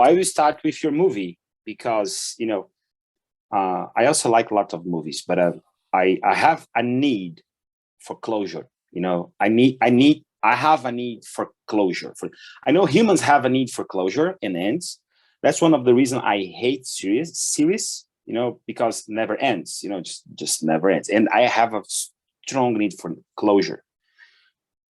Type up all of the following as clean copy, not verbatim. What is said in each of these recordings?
I will start with your movie because, I also like a lot of movies, but I have a need for closure. I have a need for closure. I know humans have a need for closure and ends. That's one of the reasons I hate series, because it never ends, just never ends. And I have a strong need for closure.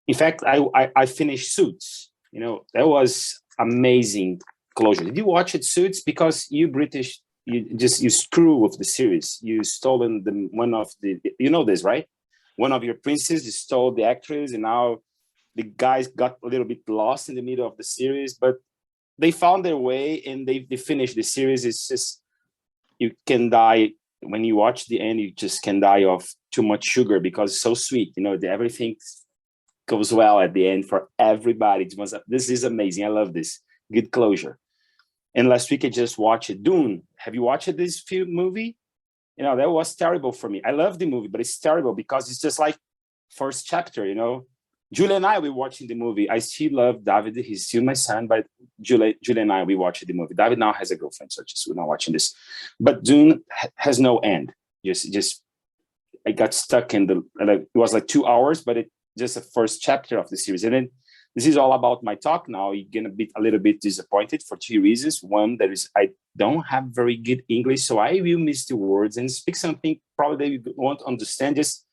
In fact, I finished Suits. That was amazing closure. Did you watch it, Suits? Because you British, you screw with the series. You stolen one of the, this, right? One of your princes stole the actress, and now the guys got a little bit lost in the middle of the series, but they found their way and they finished the series. It's just, you can die when you watch the end. You just can die of too much sugar because it's so sweet. Everything goes well at the end for everybody. This is amazing. I love this. Good closure. And last week I just watched Dune. Have you watched this movie? That was terrible for me. I love the movie, but it's terrible because it's just like first chapter. Julia and I, we watching the movie. I still love David. He's still my son, but Julia and I, we watched the movie. David now has a girlfriend, so we're not watching this. But Dune has no end. Just I got stuck in it was like 2 hours, but it just the first chapter of the series. And then this is all about my talk now. You're gonna be a little bit disappointed for two reasons. One, that is I don't have very good English, so I will miss the words and speak something probably you won't understand. Just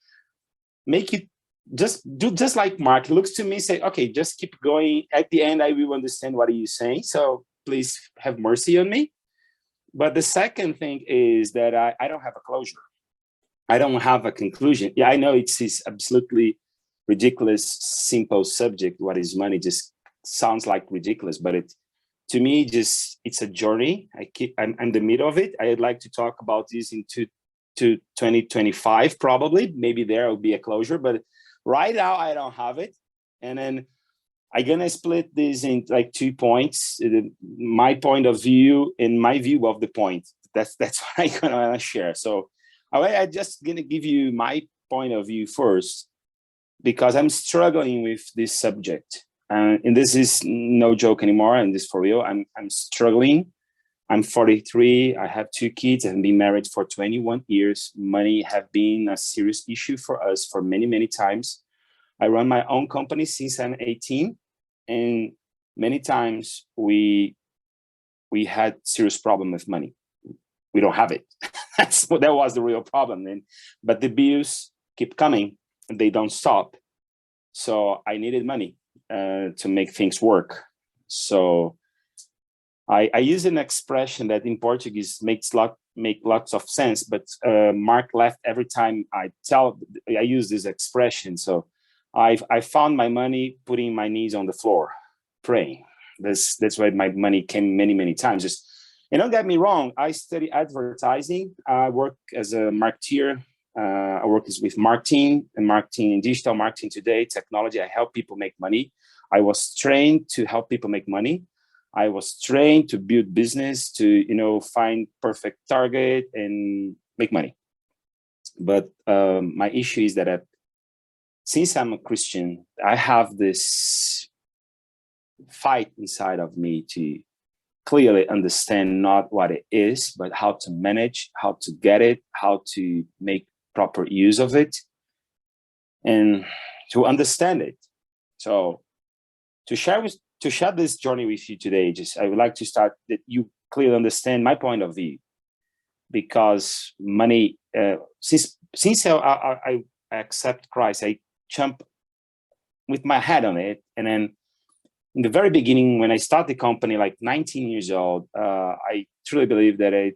make it, just do just like Mark. He looks to me, say, okay, just keep going. At the end, I will understand what you're saying. So please have mercy on me. But the second thing is that I don't have a closure. I don't have a conclusion. Yeah, I know it's this absolutely ridiculous, simple subject. What is money? Just sounds like ridiculous, but to me, it's a journey. I'm in the middle of it. I'd like to talk about this to 2025, probably. Maybe there will be a closure, but right now I don't have it. And then I'm gonna split this in like 2 points: my point of view and my view of the point. That's what I'm gonna share. So I'm just gonna give you my point of view first, because I'm struggling with this subject. And this is no joke anymore, and this for real. I'm struggling. I'm 43. I have 2 kids. I've been married for 21 years. Money have been a serious issue for us for many, many times. I run my own company since I'm 18, and many times we had serious problem with money. We don't have it. That was the real problem. But the bills keep coming and they don't stop. So I needed money to make things work. So I use an expression that in Portuguese make lots of sense, but Mark laughed every time I use this expression. So I found my money putting my knees on the floor, praying. That's why my money came many, many times. And don't get me wrong, I study advertising. I work as a marketeer. I work with marketing and digital marketing today, technology. I help people make money. I was trained to help people make money. I was trained to build business, to find perfect target and make money. But my issue is that since I'm a Christian, I have this fight inside of me to clearly understand not what it is, but how to manage, how to get it, how to make proper use of it, and to understand it. So to share this journey with you today, I would like to start that you clearly understand my point of view, because money, since I accept Christ, I jump with my head on it. And then in the very beginning, when I started the company, like 19 years old, I truly believe that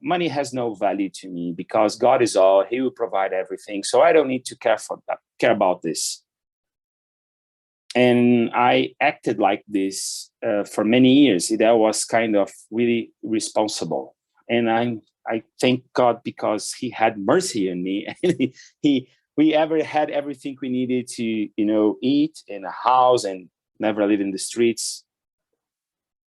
money has no value to me, because God is all. He will provide everything. So I don't need to care about this. And I acted like this for many years. That was kind of really responsible. And I thank God, because He had mercy on me. We ever had everything we needed to, eat in a house and never live in the streets,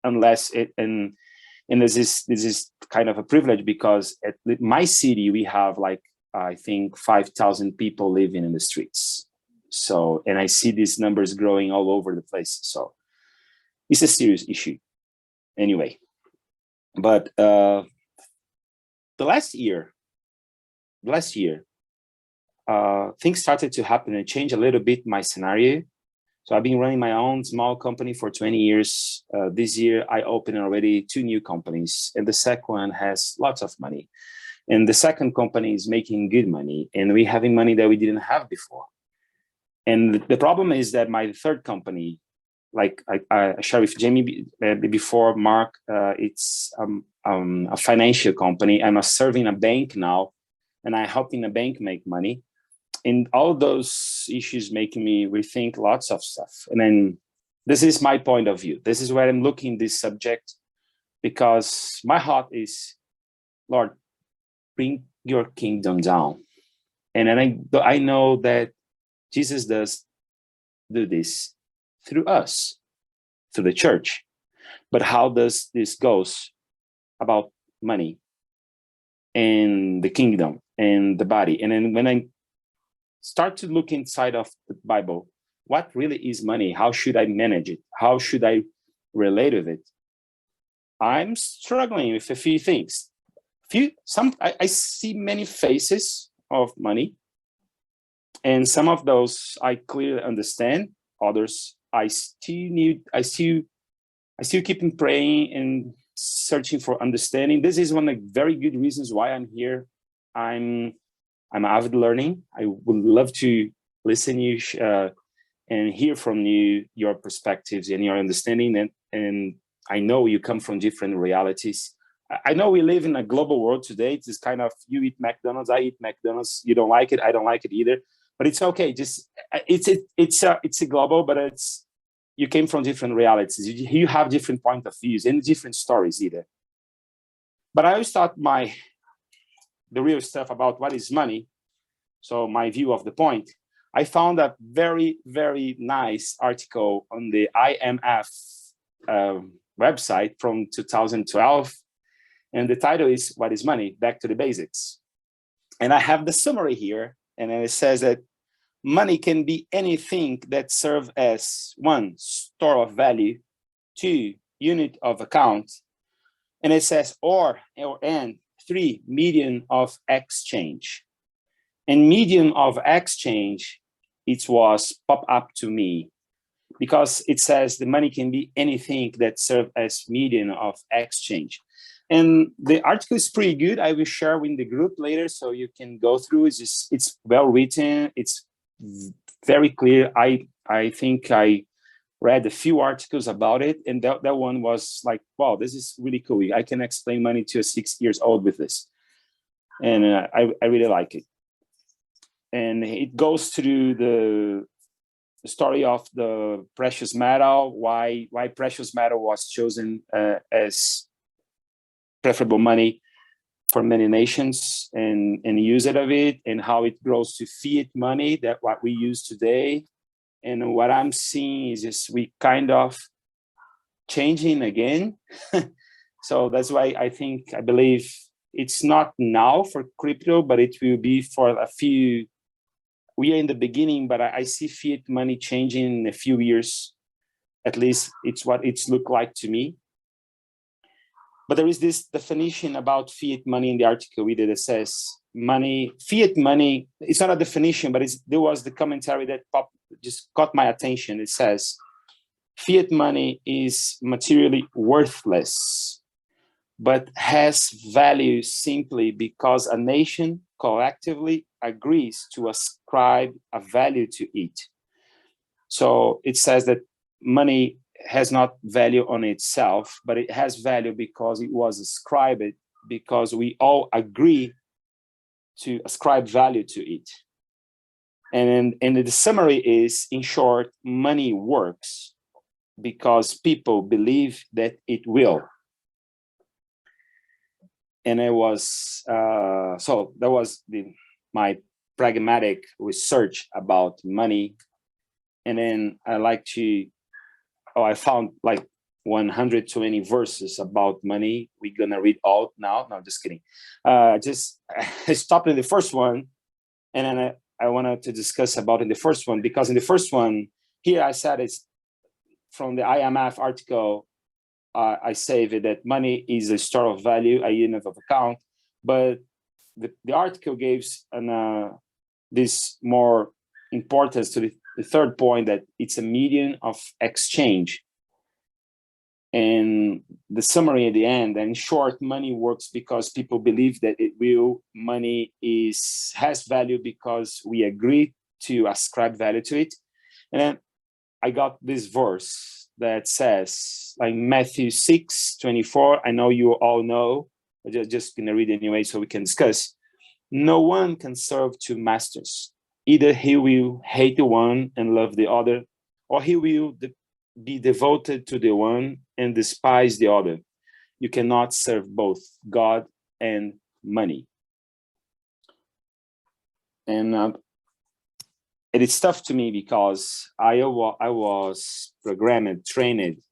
unless it and this is kind of a privilege, because at my city we have like, I think 5,000 people living in the streets. So, and I see these numbers growing all over the place. So it's a serious issue. anyway. But the last year, things started to happen and change a little bit my scenario. So I've been running my own small company for 20 years. This year, I opened already 2 new companies, and the second one has lots of money. And the second company is making good money, and we're having money that we didn't have before. And the problem is that my third company, like I shared with Jamie before, Mark, it's a financial company. I'm serving a bank now, and I'm helping a bank make money. And all those issues making me rethink lots of stuff. And then this is my point of view. This is where I'm looking this subject, because my heart is, Lord, bring your kingdom down. And then I know that Jesus does do this through us, through the church. But how does this goes about money and the kingdom and the body? And then when I start to look inside of the Bible, what really is money? How should I manage it? How should I relate with it? I'm struggling with a few things. I see many faces of money, and some of those I clearly understand. Others I still keep praying and searching for understanding. This is one of the very good reasons why I'm here. I'm avid learning. I would love to listen to you and hear from you, your perspectives and your understanding. And I know you come from different realities. I know we live in a global world today. It's kind of, you eat McDonald's, I eat McDonald's. You don't like it, I don't like it either. But it's okay. Just it's a global, but you came from different realities. You have different point of views and different stories either. But I always thought the real stuff about what is money. So my view of the point, I found a very, very nice article on the IMF website from 2012. And the title is, What is Money? Back to the Basics. And I have the summary here. And it says that money can be anything that serves as 1, store of value, 2, unit of account. And it says, and 3, medium of exchange. And medium of exchange, it was pop up to me because it says the money can be anything that serves as medium of exchange. And the article is pretty good. I will share with the group later so you can go through. It's well written. It's very clear. I think I read a few articles about it, and that one was like, wow, this is really cool. I can explain money to a 6 years old with this. And I really like it. And it goes through the story of the precious metal, why precious metal was chosen as preferable money for many nations, and use it of it, and how it grows to fiat money, that what we use today. And what I'm seeing is just we kind of changing again. So that's why I believe it's not now for crypto, but it will be for a few. We are in the beginning, but I see fiat money changing in a few years. At least it's what it's looked like to me. But there is this definition about fiat money in the article we did that says fiat money, it's not a definition, but there was the commentary that just caught my attention. It says, fiat money is materially worthless, but has value simply because a nation collectively agrees to ascribe a value to it. So it says that money has not value on itself, but it has value because it was ascribed, because we all agree to ascribe value to it. And the summary is, in short, money works because people believe that it will. And it was, so that was my pragmatic research about money. And then I found like 120 verses about money. We're gonna read all now. No, just kidding. I stopped in the first one, and then I wanted to discuss about in the first one, because in the first one here I said it's from the IMF article. I say that money is a store of value, a unit of account, but the article gives this more importance to the third point, that it's a medium of exchange. And the summary at the end, in short, money works because people believe that it will. Money has value because we agree to ascribe value to it. And then I got this verse that says, like Matthew 6:24. I know you all know, I'm just gonna read anyway so we can discuss. No one can serve two masters. Either he will hate the one and love the other, or he will be devoted to the one and despise the other. You cannot serve both God and money. And it is tough to me because I was programmed, trained,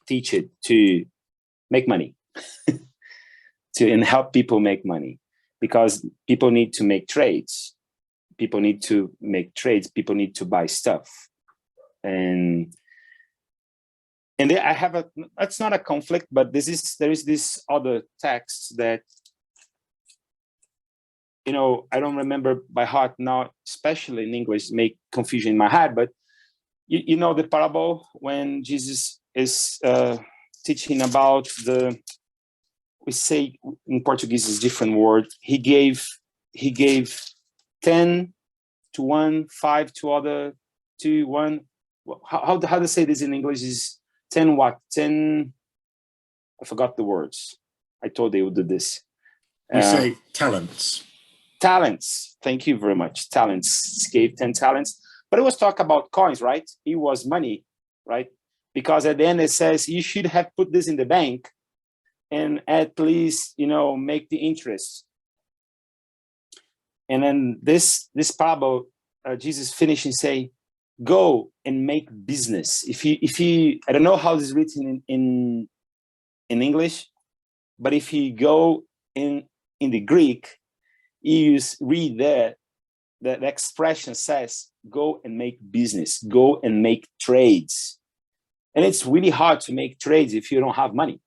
teach it to make money, and help people make money, because people need to make trades. People need to make trades. People need to buy stuff, and I have that's not a conflict, but there is this other text that, I don't remember by heart now, especially in English, make confusion in my head, but you know the parable when Jesus is teaching about we say in Portuguese is different word. He gave 10 to one, 5 to other, 2, 1. How to say this in English is 10 what? 10, I forgot the words. I told they would do this. We say talents. Talents. Thank you very much. Talents. He gave 10 talents. But it was talk about coins, right? It was money, right? Because at the end it says you should have put this in the bank and at least, make the interest. And then this parable, Jesus finished and say, go and make business. If you, I don't know how this is written in English, but if you go in the Greek, you read there, that expression says, go and make business, go and make trades. And it's really hard to make trades if you don't have money.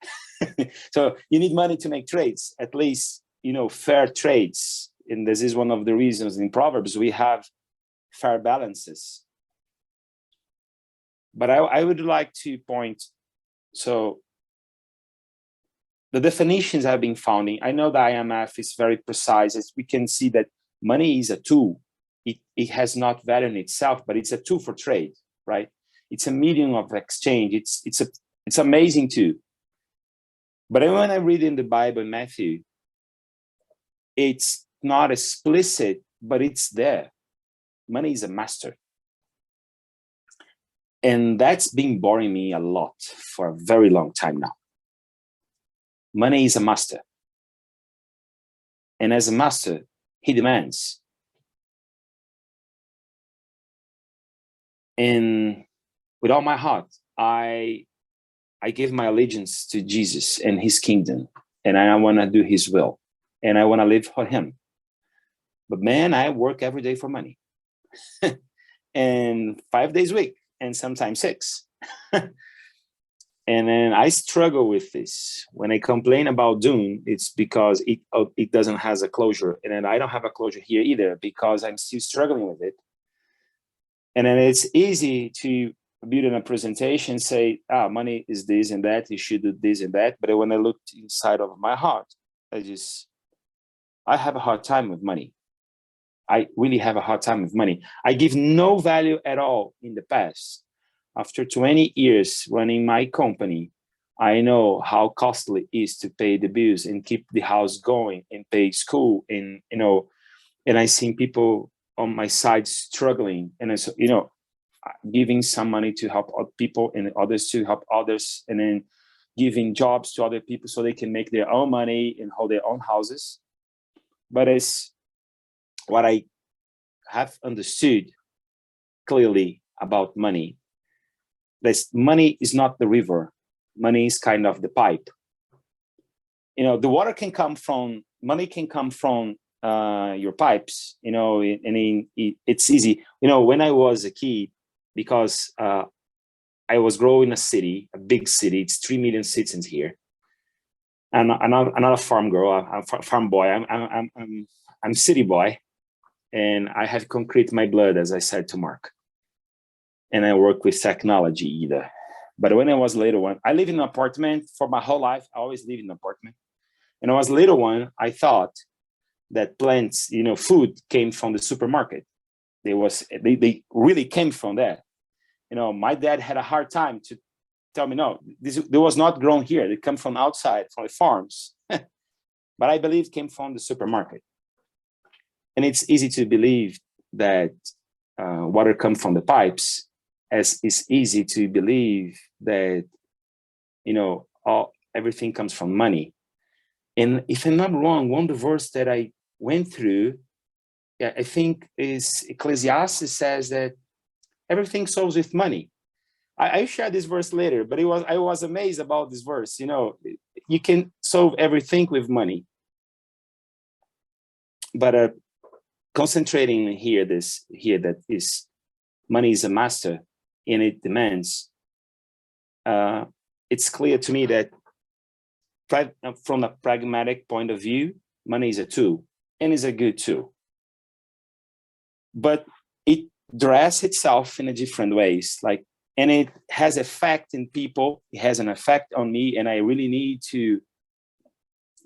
So you need money to make trades, at least, fair trades. And this is one of the reasons in Proverbs we have fair balances. But I would like to point, so the definitions have been founding. I know the IMF is very precise. As we can see that money is a tool. It has not value in itself, but it's a tool for trade, right? It's a medium of exchange. It's amazing too. But when I read in the Bible, Matthew, it's not explicit, but it's there. Money is a master. And that's been boring me a lot for a very long time now. Money is a master. And as a master, he demands. And with all my heart, I give my allegiance to Jesus and his kingdom. And I want to do his will. And I want to live for him. But man, I work every day for money. And 5 days a week, and sometimes 6. And then I struggle with this. When I complain about Dune, it's because it doesn't have a closure. And then I don't have a closure here either, because I'm still struggling with it. And then it's easy to build in a presentation, say, money is this and that, you should do this and that. But when I look inside of my heart, I have a hard time with money. I really have a hard time with money. I give no value at all in the past. After 20 years running my company, I know how costly it is to pay the bills and keep the house going and pay school. And, and I see people on my side struggling, and giving some money to help people and others to help others, and then giving jobs to other people so they can make their own money and hold their own houses. But it's what I have understood clearly about money. Money is not the river. Money is kind of the pipe. The water can come from, money can come from your pipes, and it's easy. When I was a kid, because I was growing in a city, a big city. It's 3 million citizens here. And I'm not a farm girl. I'm a farm boy. I'm city boy, and I have concrete in my blood, as I said to Mark. And I work with technology either. But when I was little one, I live in an apartment for my whole life. I always live in an apartment. And when I was little one, I thought that plants, food came from the supermarket. They really came from that. My dad had a hard time to tell me, no, this was not grown here. They come from outside, from the farms. But I believe it came from the supermarket. And it's easy to believe that water comes from the pipes, as it's easy to believe that, everything comes from money. And if I'm not wrong, one of the verses that I went through, I think is Ecclesiastes says that everything solves with money. I share this verse later, but I was amazed about this verse. You can solve everything with money. But concentrating here that is money is a master and it demands. It's clear to me that from a pragmatic point of view, money is a tool and is a good tool. But it dresses itself in a different ways, and it has effect in people. It has an effect on me, and I really need to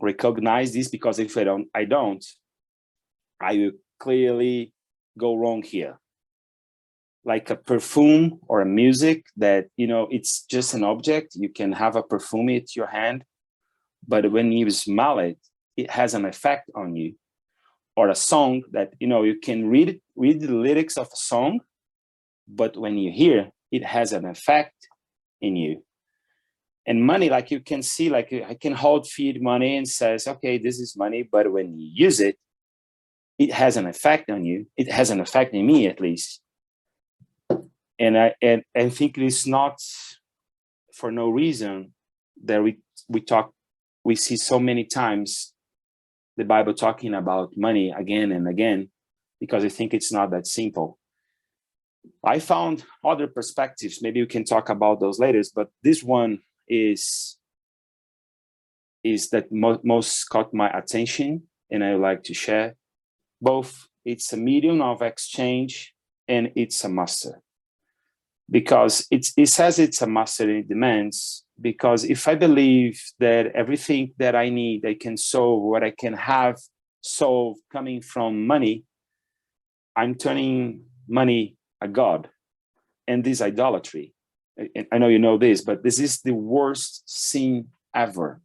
recognize this, because if I don't, I will clearly go wrong here. Like a perfume or a music that, it's just an object. You can have a perfume in your hand, but when you smell it, it has an effect on you. Or a song that, you can read the lyrics of a song, but when you hear, it has an effect in you. And money, like you can see, like I can feed money and says, okay, this is money, but when you use it, it has an effect on you. It has an effect in me, at least. And I think it's not for no reason that we see so many times the Bible talking about money again and again, because I think it's not that simple. I found other perspectives. Maybe we can talk about those later, but this one is that most caught my attention, and I would like to share. Both it's a medium of exchange and it's a master. Because it says it's a master and it demands, because if I believe that everything that I need, I can solve, what I can have solved coming from money, I'm turning money a god. And this idolatry. I know you know this, but this is the worst sin ever,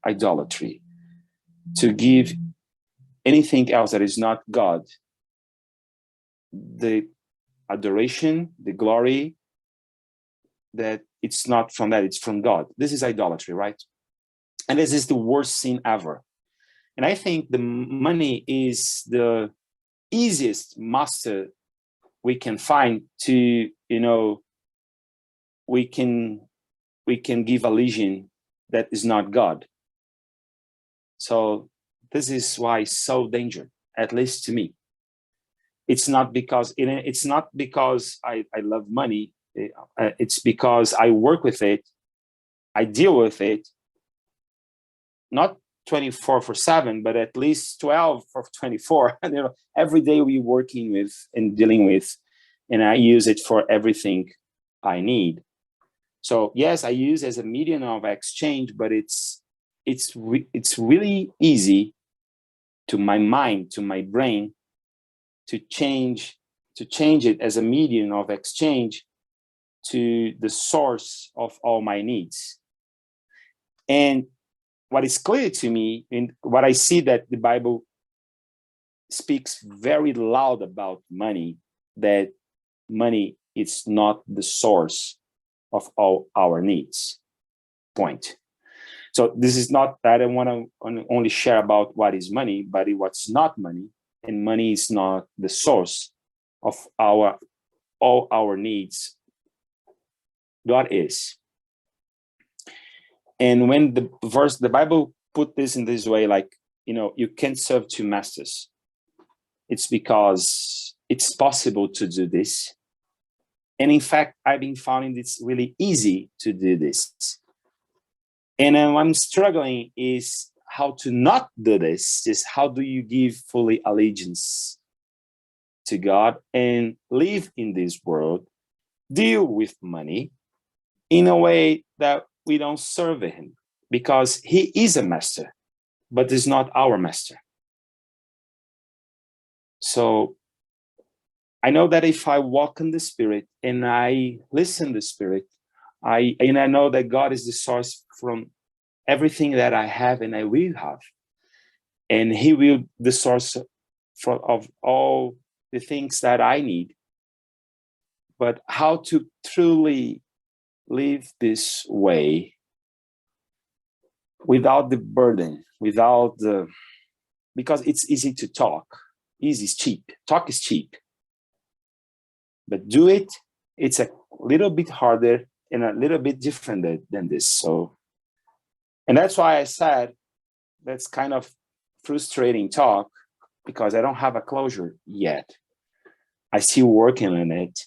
idolatry. To give anything else that is not God the adoration, the glory, that it's not from that, it's from God. This is idolatry, right? And this is the worst sin ever. And I think the money is the easiest master we can find to, we can give a religion that is not God. So this is why it's so dangerous, at least to me. It's not because I love money. It's because I work with it, I deal with it, not 24/7, but at least 12 or 24. Every day we're working with and dealing with, and I use it for everything I need. So yes, I use as a medium of exchange, but it's really easy to my mind, to my brain, to change it as a medium of exchange to the source of all my needs. And what is clear to me, and what I see that the Bible speaks very loud about money, that money is not the source of all our needs. Point. So this is not that I want to only share about what is money, but what's not money. And money is not the source of all our needs. God is. And when the Bible put this in this way, like, you can't serve two masters. It's because it's possible to do this. And in fact, I've been finding it's really easy to do this. And then what I'm struggling is how to not do this, is how do you give fully allegiance to God and live in this world, deal with money in a way that we don't serve him, because he is a master, but is not our master. So I know that if I walk in the Spirit and I listen to the Spirit, I know that God is the source from everything that I have and I will have. And he will be the source of all the things that I need. But how to truly live this way without the burden, without the, because it's easy to talk. Easy is cheap. Talk is cheap. But do it, it's a little bit harder and a little bit different than this. So, and that's why I said that's kind of frustrating talk, because I don't have a closure yet. I still working on it.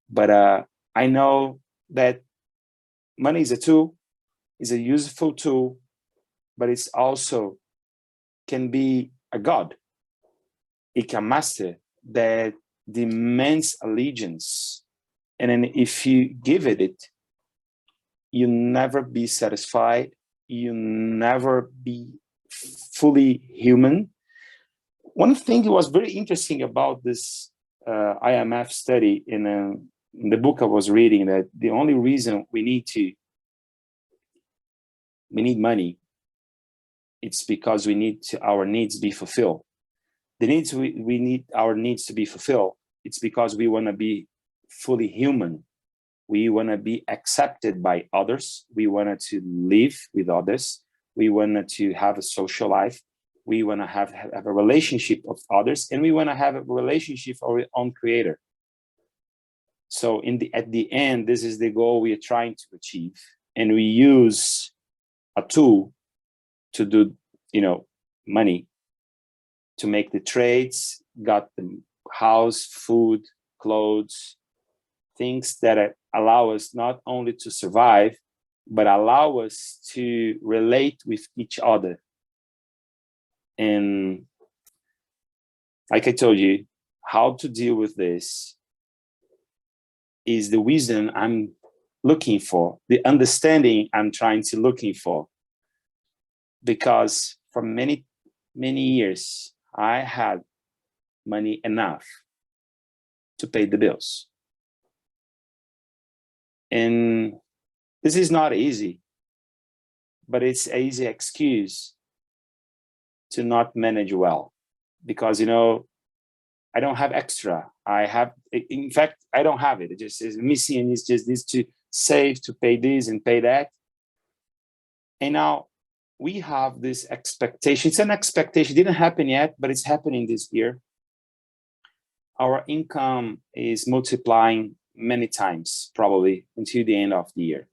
But I know that money is a tool, is a useful tool, but it's also can be a god. It can master that demands allegiance. And then if you give it, you never be satisfied. You never be fully human. One thing that was very interesting about this IMF study in the book I was reading, that the only reason we need money, it's because we need our needs be fulfilled. The needs we need our needs to be fulfilled, it's because we want to be fully human. We want to be accepted by others. We wanted to live with others. We wanted to have a social life. We want to have a relationship with others, and we want to have a relationship with our own creator. So at the end, this is the goal we are trying to achieve. And we use a tool to do, money, to make the trades, got the house, food, clothes, things that allow us not only to survive, but allow us to relate with each other. And like I told you, how to deal with this is the wisdom I'm looking for, the understanding I'm trying to looking for. Because for many, many years, I had money enough to pay the bills. And this is not easy, but it's an easy excuse to not manage well. Because, I don't have extra. In fact, I don't have it. It just is missing, and it just needs to save to pay this and pay that. And now we have this expectation. It's an expectation. It didn't happen yet, but it's happening this year. Our income is multiplying many times, probably until the end of the year.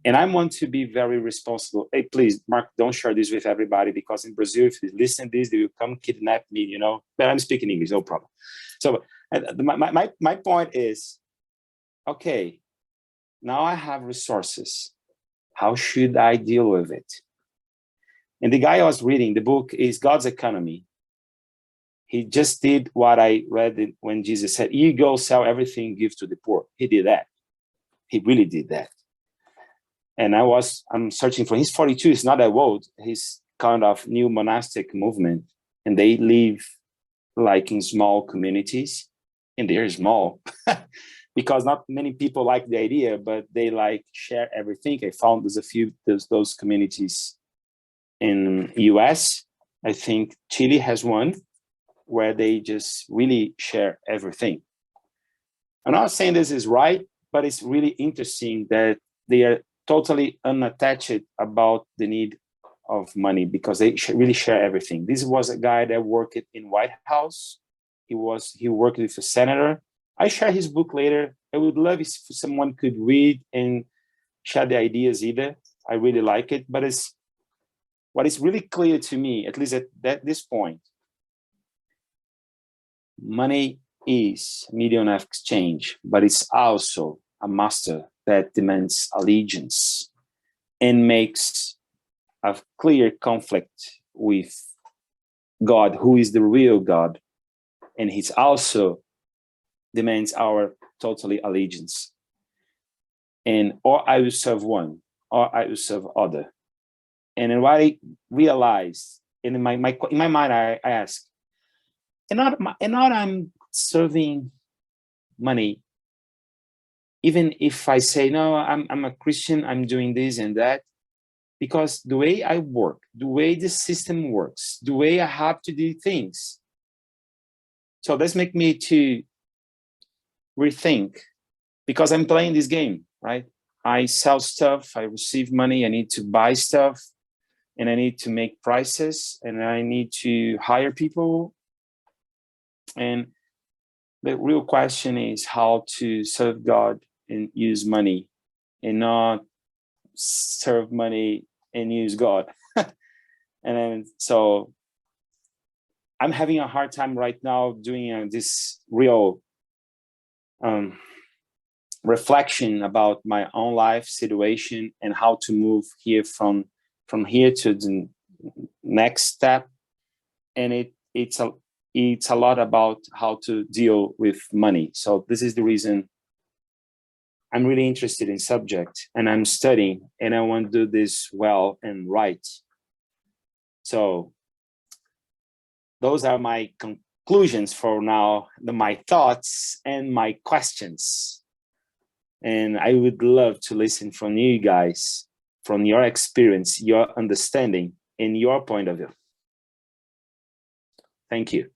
And I want to be very responsible. Hey, please, Mark, don't share this with everybody, because in Brazil, if you listen to this, they will come kidnap me, But I'm speaking English, no problem. So my point is, okay, now I have resources. How should I deal with it? And the guy I was reading, the book is God's Economy. He just did what I read when Jesus said, you go sell everything, give to the poor. He did that. He really did that. And I'm searching for, he's 42, he's not that old. He's kind of new monastic movement. And they live like in small communities. And they're small because not many people like the idea, but they like share everything. I found there's a few, those communities in US. I think Chile has one where they just really share everything. I'm not saying this is right, but it's really interesting that they are totally unattached about the need of money, because they really share everything. This was a guy that worked in White House. He worked with a senator. I share his book later. I would love if someone could read and share the ideas either. I really like it. But what is really clear to me, at least at this point, money is medium of exchange, but it's also a master that demands allegiance and makes a clear conflict with God, who is the real God, and he's also demands our totally allegiance. And or I will serve one, or I will serve other. And what I realized, and in my mind, I ask, and not I'm serving money, even if I say no, I'm a Christian, I'm doing this and that, because the way I work, the way the system works, the way I have to do things. So this make me to rethink, because I'm playing this game, right? I sell stuff, I receive money, I need to buy stuff, and I need to make prices, and I need to hire people. And the real question is how to serve God and use money, and not serve money and use God. And then, so I'm having a hard time right now doing this real reflection about my own life situation and how to move here from here to the next step. And it's a lot about how to deal with money. So this is the reason I'm really interested in subject, and I'm studying, and I want to do this well and right. So those are my conclusions for now, my thoughts and my questions. And I would love to listen from you guys, from your experience, your understanding, and your point of view. Thank you.